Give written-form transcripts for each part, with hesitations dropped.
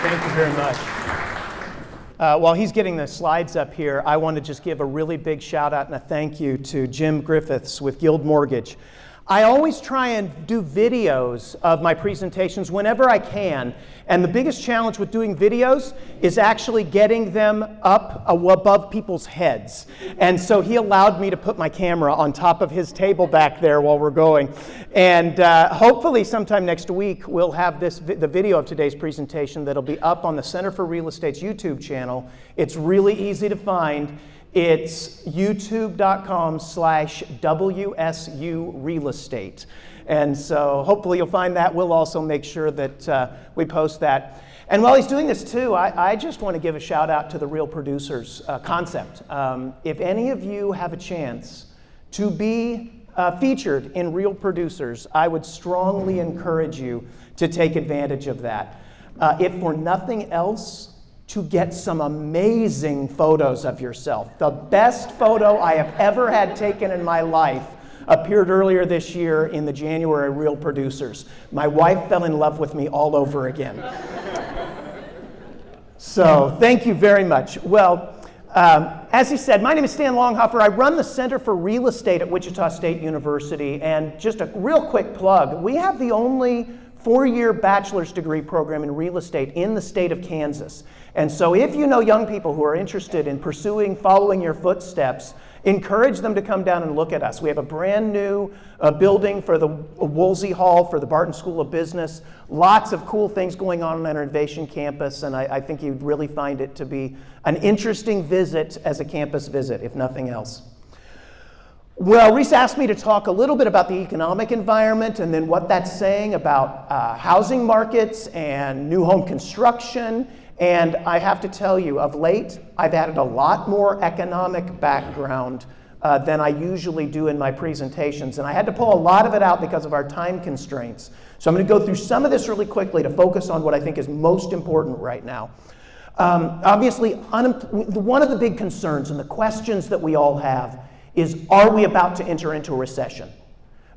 Thank you very much. While he's getting the slides up here, I want to just give a really big shout out and a thank you to Jim Griffiths with Guild Mortgage. I always try and do videos of my presentations whenever I can, and the biggest challenge with doing videos is actually getting them up above people's heads. And so he allowed me to put my camera on top of his table back there while we're going. And hopefully sometime next week we'll have the video of today's presentation that'll be up on the Center for Real Estate's YouTube channel. It's really easy to find. It's youtube.com/WSU Real Estate. And so hopefully you'll find that. We'll also make sure that we post that. And while he's doing this too, I just want to give a shout out to the Real Producers concept. If any of you have a chance to be featured in Real Producers, I would strongly encourage you to take advantage of that. If for nothing else, to get some amazing photos of yourself. The best photo I have ever had taken in my life appeared earlier this year in the January Real Producers. My wife fell in love with me all over again. So thank you very much. Well, as he said, my name is Stan Longhofer. I run the Center for Real Estate at Wichita State University, and just a real quick plug, we have the only 4-year bachelor's degree program in real estate in the state of Kansas. And so if you know young people who are interested in following your footsteps, encourage them to come down and look at us. We have a brand new building for the Woolsey Hall for the Barton School of Business. Lots of cool things going on our innovation campus, and I think you'd really find it to be an interesting visit as a campus visit, if nothing else. Well, Reese asked me to talk a little bit about the economic environment and then what that's saying about housing markets and new home construction. And I have to tell you, of late, I've added a lot more economic background than I usually do in my presentations. And I had to pull a lot of it out because of our time constraints. So I'm going to go through some of this really quickly to focus on what I think is most important right now. Obviously, one of the big concerns and the questions that we all have is, are we about to enter into a recession?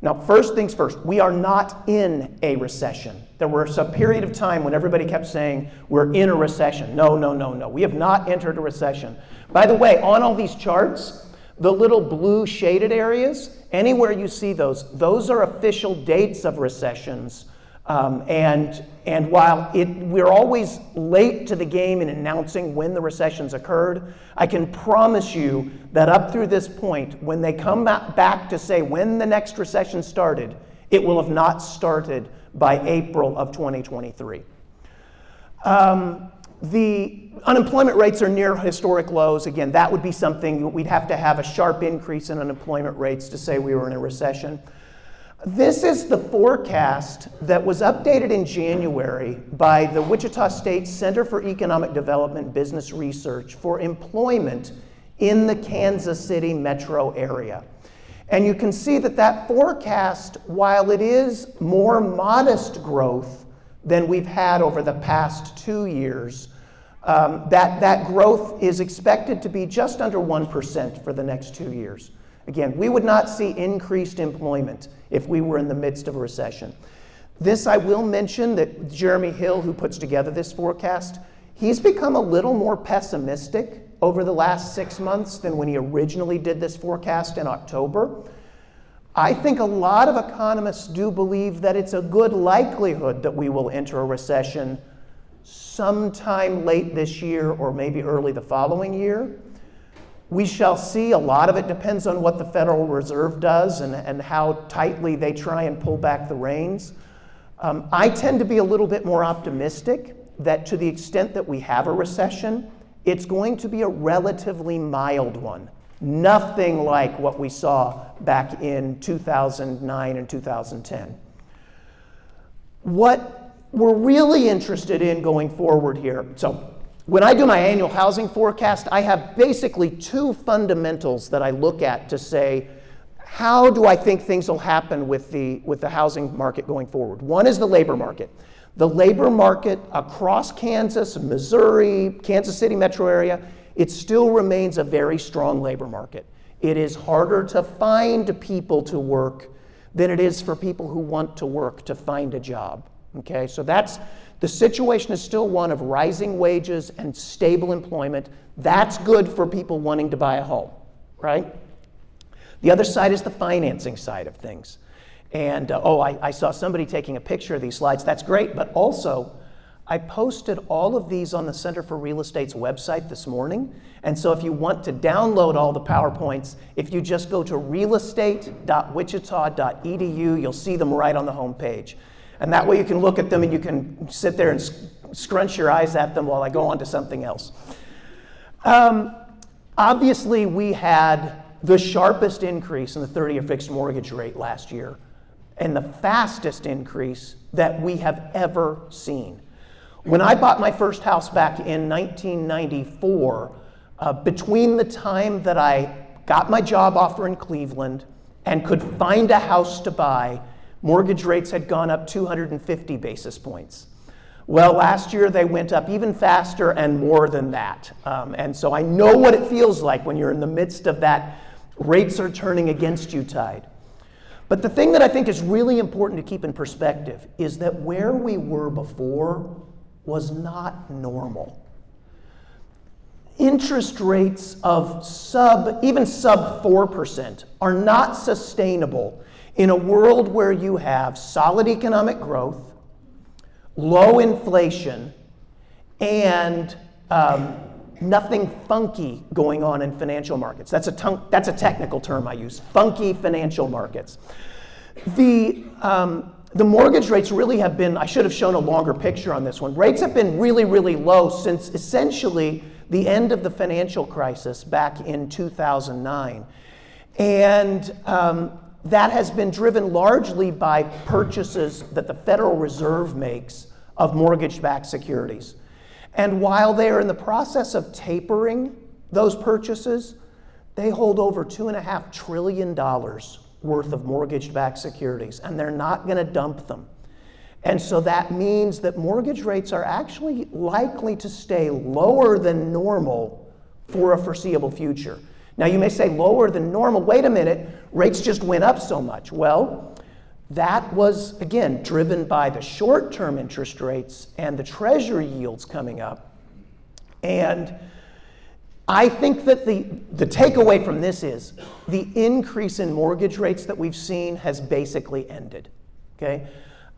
Now, first things first, we are not in a recession. There was a period of time when everybody kept saying, we're in a recession. No, no, no, no. We have not entered a recession. By the way, on all these charts, the little blue shaded areas, anywhere you see those are official dates of recessions. And while we're always late to the game in announcing when the recessions occurred, I can promise you that up through this point, when they come back to say when the next recession started, it will have not started by April of 2023. The unemployment rates are near historic lows. Again, that would be something we'd have to have a sharp increase in unemployment rates to say we were in a recession. This is the forecast that was updated in January by the Wichita State Center for Economic Development and Business Research for employment in the Kansas City metro area. And you can see that forecast, while it is more modest growth than we've had over the past 2 years, that growth is expected to be just under 1% for the next 2 years. Again, we would not see increased employment if we were in the midst of a recession. This, I will mention that Jeremy Hill, who puts together this forecast, he's become a little more pessimistic over the last 6 months than when he originally did this forecast in October. I think a lot of economists do believe that it's a good likelihood that we will enter a recession sometime late this year or maybe early the following year. We shall see. A lot of it depends on what the Federal Reserve does and how tightly they try and pull back the reins. I tend to be a little bit more optimistic that to the extent that we have a recession, it's going to be a relatively mild one. Nothing like what we saw back in 2009 and 2010. What we're really interested in going forward here, so when I do my annual housing forecast, I have basically 2 fundamentals that I look at to say, how do I think things will happen with the housing market going forward? One is the labor market. The labor market across Kansas, Missouri, Kansas City metro area, it still remains a very strong labor market. It is harder to find people to work than it is for people who want to work to find a job. Okay, so that's The situation is still one of rising wages and stable employment. That's good for people wanting to buy a home, right? The other side is the financing side of things. And I saw somebody taking a picture of these slides. That's great, but also I posted all of these on the Center for Real Estate's website this morning. And so if you want to download all the PowerPoints, if you just go to realestate.wichita.edu, you'll see them right on the home page. And that way you can look at them and you can sit there and scrunch your eyes at them while I go on to something else. Obviously, we had the sharpest increase in the 30-year fixed mortgage rate last year, and the fastest increase that we have ever seen. When I bought my first house back in 1994, between the time that I got my job offer in Cleveland and could find a house to buy, mortgage rates had gone up 250 basis points. Well, last year they went up even faster and more than that. And so I know what it feels like when you're in the midst of that rates are turning against you tide. But the thing that I think is really important to keep in perspective is that where we were before was not normal. Interest rates of even sub 4% are not sustainable in a world where you have solid economic growth, low inflation, and nothing funky going on in financial markets. That's a technical term I use, funky financial markets. The mortgage rates really have been, I should have shown a longer picture on this one. Rates have been really, really low since essentially the end of the financial crisis back in 2009. And that has been driven largely by purchases that the Federal Reserve makes of mortgage-backed securities. And while they are in the process of tapering those purchases, they hold over $2.5 trillion worth of mortgage-backed securities, and they're not going to dump them. And so that means that mortgage rates are actually likely to stay lower than normal for a foreseeable future. Now you may say lower than normal, wait a minute, rates just went up so much. Well, that was, again, driven by the short-term interest rates and the Treasury yields coming up. And I think that the takeaway from this is the increase in mortgage rates that we've seen has basically ended, okay?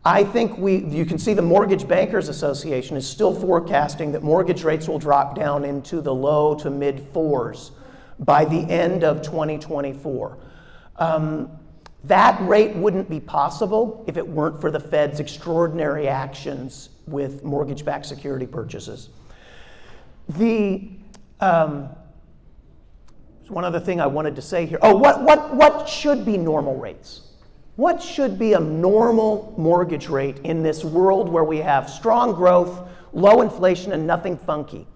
I think you can see the Mortgage Bankers Association is still forecasting that mortgage rates will drop down into the low to mid 4s by the end of 2024. That rate wouldn't be possible if it weren't for the Fed's extraordinary actions with mortgage-backed security purchases. One other thing I wanted to say here. Oh, what should be normal rates? What should be a normal mortgage rate in this world where we have strong growth, low inflation, and nothing funky?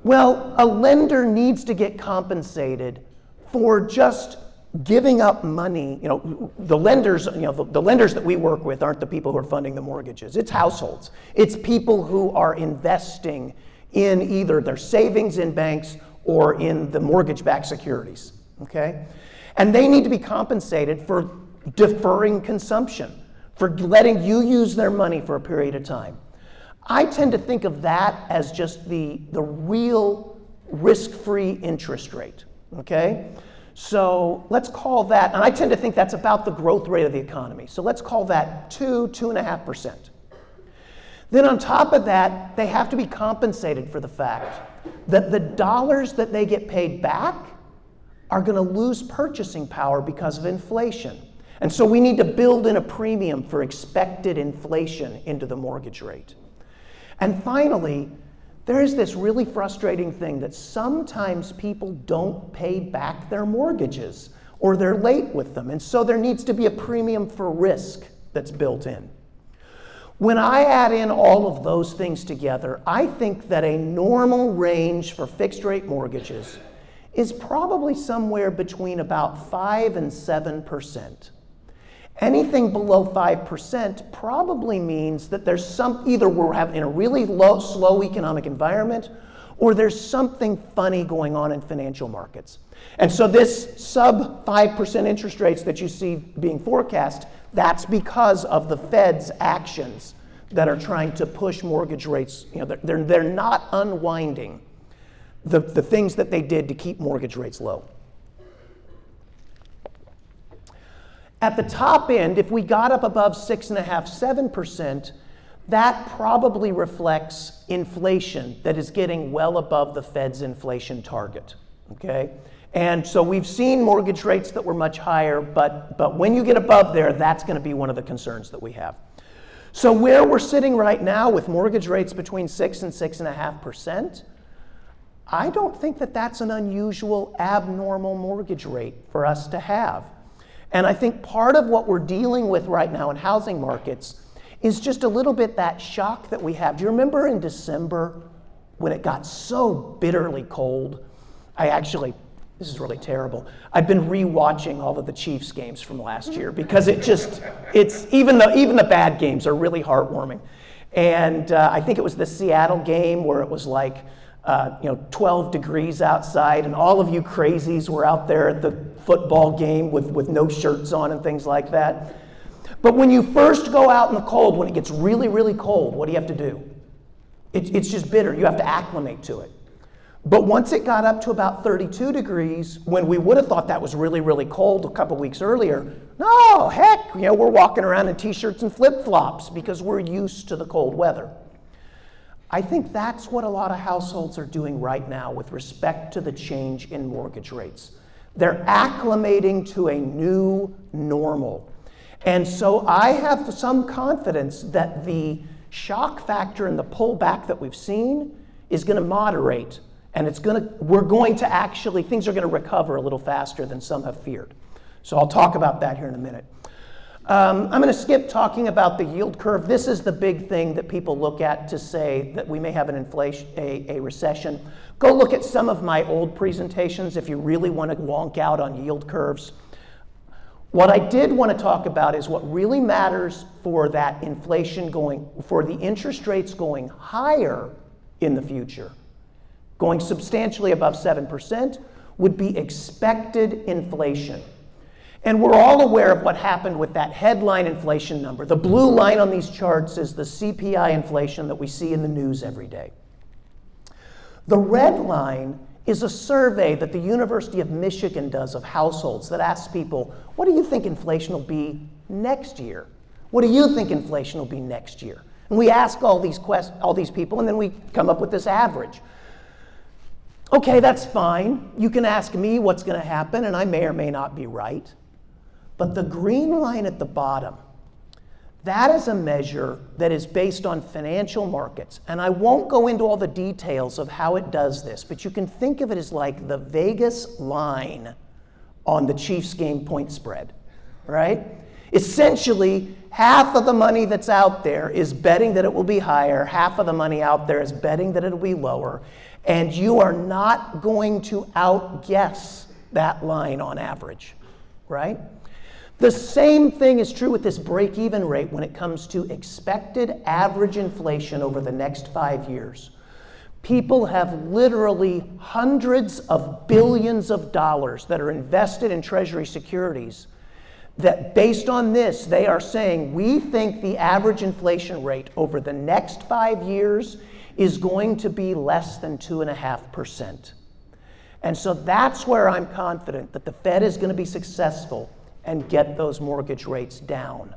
Well, a lender needs to get compensated for just giving up money. You know, the lenders that we work with aren't the people who are funding the mortgages. It's households. It's people who are investing in either their savings in banks or in the mortgage-backed securities, okay? And they need to be compensated for deferring consumption, for letting you use their money for a period of time. I tend to think of that as just the real risk-free interest rate, okay? So let's call that, and I tend to think that's about the growth rate of the economy. So let's call that 2.5%. Then on top of that, they have to be compensated for the fact that the dollars that they get paid back are going to lose purchasing power because of inflation. And so we need to build in a premium for expected inflation into the mortgage rate. And finally, there is this really frustrating thing that sometimes people don't pay back their mortgages or they're late with them. And so there needs to be a premium for risk that's built in. When I add in all of those things together, I think that a normal range for fixed rate mortgages is probably somewhere between about 5 and 7%. Anything below 5% probably means that there's either we're in a really slow economic environment or there's something funny going on in financial markets. And so this sub 5% interest rates that you see being forecast, that's because of the Fed's actions, that are trying to push mortgage rates. They're not unwinding the things that they did to keep mortgage rates low. At the top end, if we got up above 6.5%, 7%, that probably reflects inflation that is getting well above the Fed's inflation target, okay? And so we've seen mortgage rates that were much higher, but when you get above there, that's going to be one of the concerns that we have. So where we're sitting right now with mortgage rates between 6 and 6.5%, I don't think that that's an unusual, abnormal mortgage rate for us to have. And I think part of what we're dealing with right now in housing markets is just a little bit that shock that we have. Do you remember in December when it got so bitterly cold? This is really terrible. I've been re-watching all of the Chiefs games from last year because it's even the bad games are really heartwarming. And I think it was the Seattle game where it was like 12 degrees outside, and all of you crazies were out there at the football game with no shirts on and things like that. But when you first go out in the cold, when it gets really, really cold, what do you have to do? It's just bitter. You have to acclimate to it. But once it got up to about 32 degrees, when we would have thought that was really, really cold a couple weeks earlier, no, heck, we're walking around in t-shirts and flip-flops because we're used to the cold weather. I think that's what a lot of households are doing right now with respect to the change in mortgage rates. They're acclimating to a new normal. And so I have some confidence that the shock factor and the pullback that we've seen is going to moderate, and things are going to recover a little faster than some have feared. So I'll talk about that here in a minute. I'm going to skip talking about the yield curve. This is the big thing that people look at to say that we may have a recession. Go look at some of my old presentations if you really want to wonk out on yield curves. What I did want to talk about is what really matters for that inflation for the interest rates going higher in the future, going substantially above 7%, would be expected inflation. And we're all aware of what happened with that headline inflation number. The blue line on these charts is the CPI inflation that we see in the news every day. The red line is a survey that the University of Michigan does of households that asks people, what do you think inflation will be next year? What do you think inflation will be next year? And we ask all these people, and then we come up with this average. Okay, that's fine. You can ask me what's going to happen, and I may or may not be right. But the green line at the bottom, that is a measure that is based on financial markets. And I won't go into all the details of how it does this, but you can think of it as like the Vegas line on the Chiefs game point spread, right? Essentially, half of the money that's out there is betting that it will be higher, half of the money out there is betting that it'll be lower, and you are not going to outguess that line on average, right? The same thing is true with this break-even rate when it comes to expected average inflation over the next 5 years. People have literally hundreds of billions of dollars that are invested in Treasury securities that based on this, they are saying, we think the average inflation rate over the next 5 years is going to be less than 2.5%. And so that's where I'm confident that the Fed is going to be successful and get those mortgage rates down,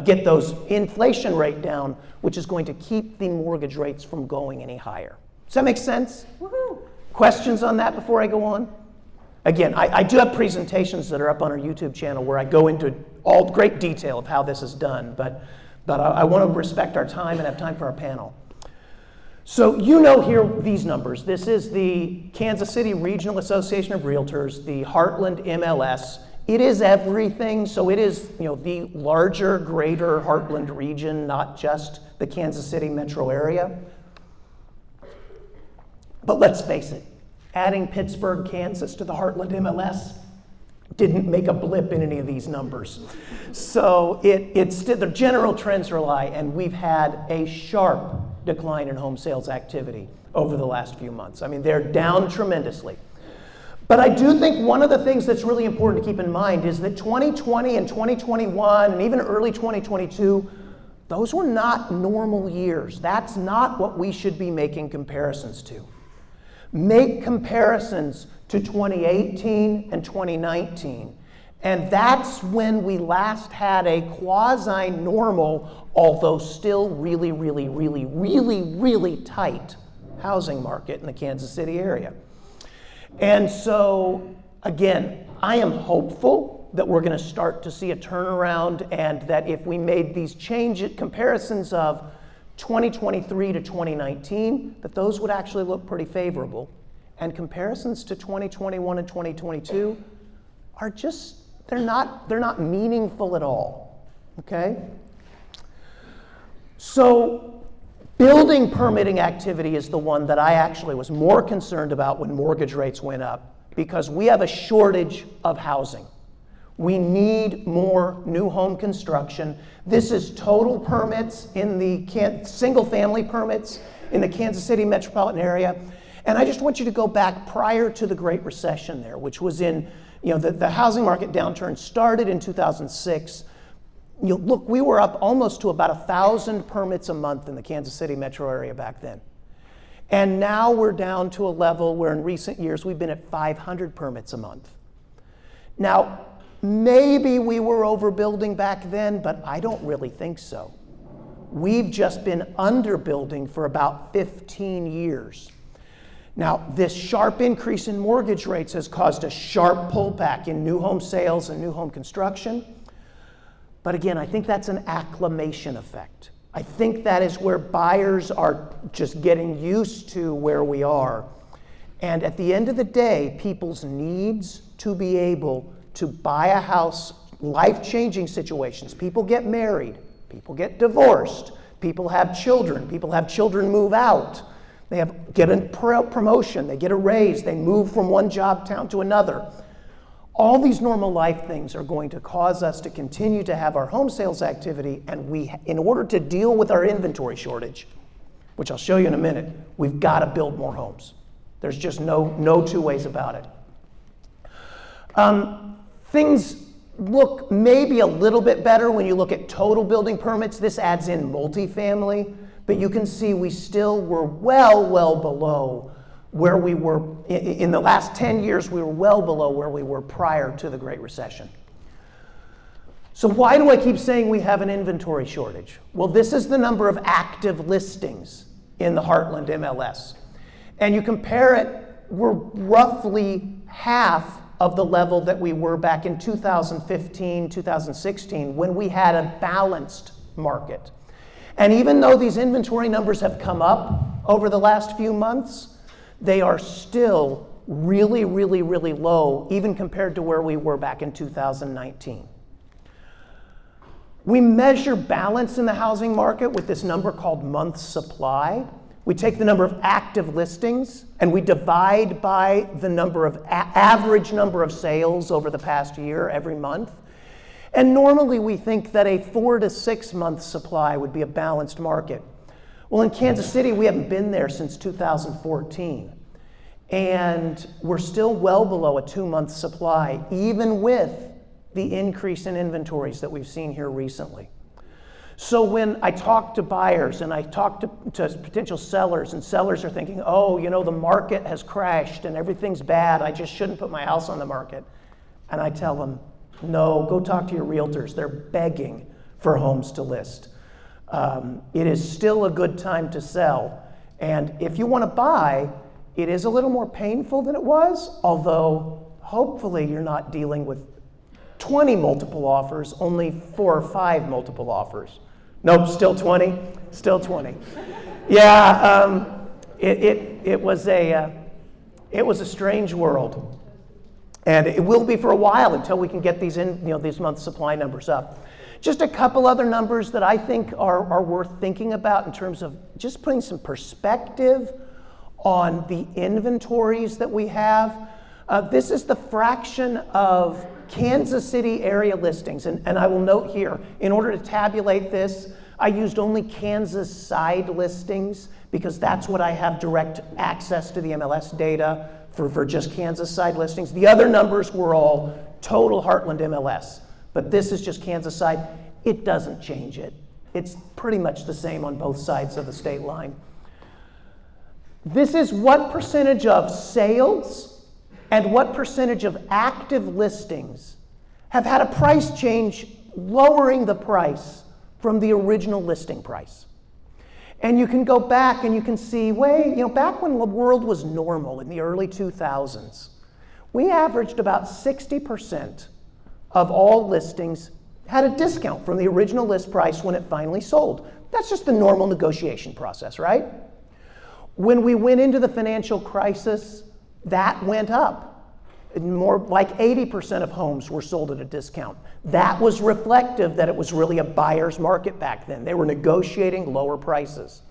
get those inflation rate down, which is going to keep the mortgage rates from going any higher. Does that make sense? Woohoo! Questions on that before I go on? Again, I do have presentations that are up on our YouTube channel where I go into all great detail of how this is done, but I want to respect our time and have time for our panel. So here these numbers. This is the Kansas City Regional Association of Realtors, the Heartland MLS. It is everything, so it is the larger, greater Heartland region, not just the Kansas City metro area. But let's face it, adding Pittsburgh, Kansas to the Heartland MLS didn't make a blip in any of these numbers. So the general trends rely, and we've had a sharp decline in home sales activity over the last few months. I mean, they're down tremendously. But I do think one of the things that's really important to keep in mind is that 2020 and 2021 and even early 2022, Those were not normal years. That's not what we should be making comparisons to. Make comparisons to 2018 and 2019. And that's when we last had a quasi-normal, although still really, really, really, really, really tight housing market in the Kansas City area. And so, again, I am hopeful that we're going to start to see a turnaround, and that if we made these comparisons of 2023 to 2019, that those would actually look pretty favorable. And comparisons to 2021 and 2022 are just, they're not meaningful at all, okay? So building permitting activity is the one that I actually was more concerned about when mortgage rates went up, because we have a shortage of housing. We need more new home construction. This is total permits in the single family permits in the Kansas City metropolitan area. And I just want you to go back prior to the Great Recession there, which was in, the housing market downturn started in 2006. Look, we were up almost to about 1,000 permits a month in the Kansas City metro area back then. And now we're down to a level where in recent years we've been at 500 permits a month. Now, maybe we were overbuilding back then, but I don't really think so. We've just been underbuilding for about 15 years. Now, this sharp increase in mortgage rates has caused a sharp pullback in new home sales and new home construction. But again, I think that's an acclimation effect. I think that is where buyers are just getting used to where we are. And at the end of the day, people's needs to be able to buy a house, life-changing situations. People get married, people get divorced, people have children move out. They get a promotion, they get a raise, they move from one job town to another. All these normal life things are going to cause us to continue to have our home sales activity, and in order to deal with our inventory shortage, which I'll show you in a minute, we've got to build more homes. There's just no two ways about it. Things look maybe a little bit better when you look at total building permits. This adds in multifamily, but you can see we still were well below where we were in the last 10 years. We were well below where we were prior to the Great Recession. So why do I keep saying we have an inventory shortage? Well, this is the number of active listings in the Heartland MLS. And you compare it, we're roughly half of the level that we were back in 2015, 2016, when we had a balanced market. And even though these inventory numbers have come up over the last few months, they are still really low, even compared to where we were back in 2019. We measure balance in the housing market with this number called months supply. We take the number of active listings and we divide by the number of average number of sales over the past year every month. And normally we think that a 4 to 6 month supply would be a balanced market. Well, in Kansas City, we haven't been there since 2014. And we're still well below a 2-month supply, even with the increase in inventories that we've seen here recently. So when I talk to buyers and I talk to potential sellers, and sellers are thinking, oh, the market has crashed and everything's bad, I just shouldn't put my house on the market. And I tell them, no, go talk to your realtors. They're begging for homes to list. It is still a good time to sell. And if you want to buy, it is a little more painful than it was, although hopefully you're not dealing with 20 multiple offers, only 4 or 5 multiple offers. Nope, still 20, still 20. Yeah, it was a strange world. And it will be for a while until we can get these these month supply numbers up. Just a couple other numbers that I think are worth thinking about in terms of just putting some perspective on the inventories that we have. This is the fraction of Kansas City area listings, and I will note here, in order to tabulate this, I used only Kansas side listings because that's what I have direct access to the MLS data for just Kansas side listings. The other numbers were all total Heartland MLS, but this is just Kansas side. It doesn't change it. It's pretty much the same on both sides of the state line. This is what percentage of sales and what percentage of active listings have had a price change lowering the price from the original listing price. And you can go back and you can see, back when the world was normal in the early 2000s, we averaged about 60% of all listings had a discount from the original list price when it finally sold. That's just the normal negotiation process, right? When we went into the financial crisis, that went up. More like 80% of homes were sold at a discount. That was reflective that it was really a buyer's market back then. They were negotiating lower prices.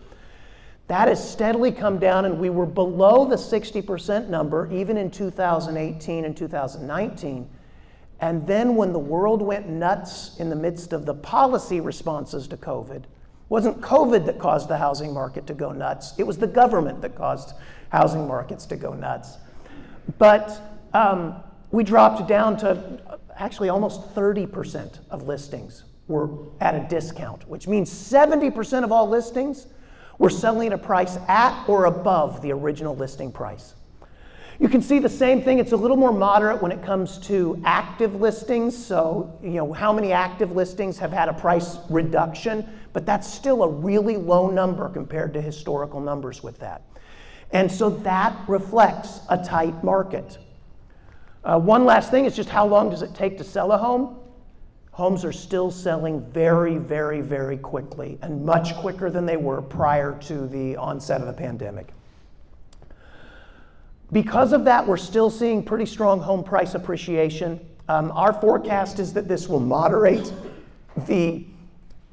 That has steadily come down, and we were below the 60% number even in 2018 and 2019. And then when the world went nuts in the midst of the policy responses to COVID, it wasn't COVID that caused the housing market to go nuts. It was the government that caused housing markets to go nuts. But we dropped down to actually almost 30% of listings were at a discount, which means 70% of all listings were selling at a price at or above the original listing price. You can see the same thing. It's a little more moderate when it comes to active listings. So, how many active listings have had a price reduction, but that's still a really low number compared to historical numbers with that. And so that reflects a tight market. One last thing is just how long does it take to sell a home? Homes are still selling very, very, very quickly, and much quicker than they were prior to the onset of the pandemic. Because of that, we're still seeing pretty strong home price appreciation. Our forecast is that this will moderate. The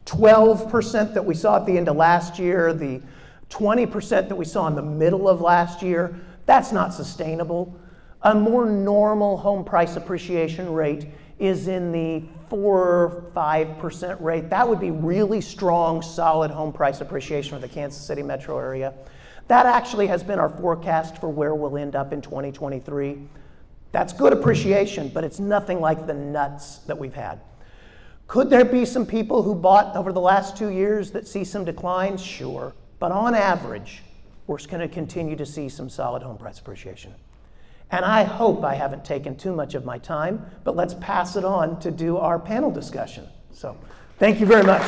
12% that we saw at the end of last year, the 20% that we saw in the middle of last year, that's not sustainable. A more normal home price appreciation rate is in the 4 or 5% rate. That would be really strong, solid home price appreciation for the Kansas City metro area. That actually has been our forecast for where we'll end up in 2023. That's good appreciation, but it's nothing like the nuts that we've had. Could there be some people who bought over the last 2 years that see some declines? Sure. But on average, we're going to continue to see some solid home price appreciation. And I hope I haven't taken too much of my time, but let's pass it on to do our panel discussion. So, thank you very much.